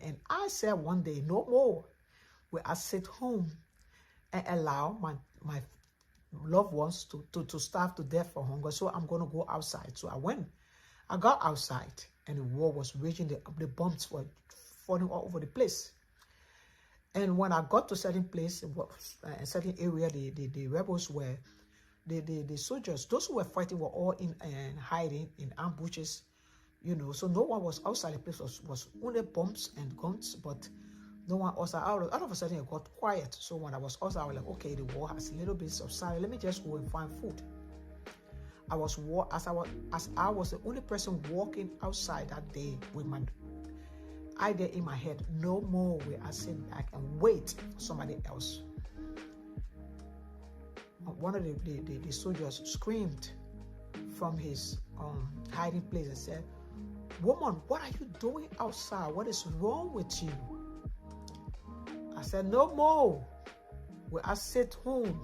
And I said one day, no more will I sit home and allow my loved ones to starve to death for hunger. So I'm going to go outside. So I got outside, and the war was raging. The bombs were falling all over the place. And when I got to certain place, a certain area, the rebels were, the soldiers, those who were fighting were all in and hiding in ambushes, so no one was outside. The place was only bombs and guns, but no one outside. All of a sudden it got quiet. So when I was outside, I was like, okay, the war has a little bit subsided. Let me just go and find food. I was the only person walking outside that day with my idea in my head. No more will I sit back and wait for somebody else. One of the soldiers screamed from his hiding place and said, "Woman, what are you doing outside? What is wrong with you?" I said, "No more will I sit home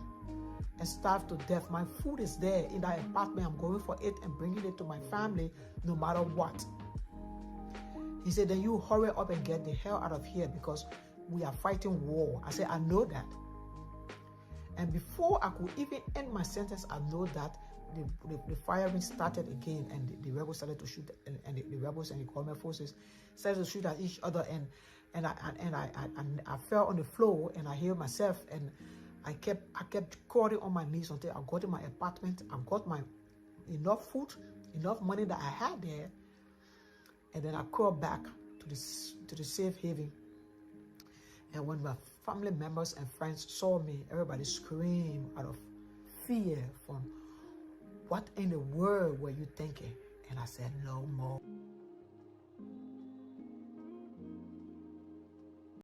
and starve to death. My food is there in that apartment. I'm going for it and bringing it to my family no matter what." He said, "Then you hurry up and get the hell out of here because we are fighting war." I said, "I know that." And before I could even end my sentence, I know that the firing started again, and the rebels started to shoot, and the rebels and the government forces started to shoot at each other, and I fell on the floor, and I healed myself, and I kept crawling on my knees until I got in my apartment. I got my enough food, enough money that I had there, and then I crawled back to the safe haven. And when my family members and friends saw me, everybody screamed out of fear from, "What in the world were you thinking?" And I said, "No more."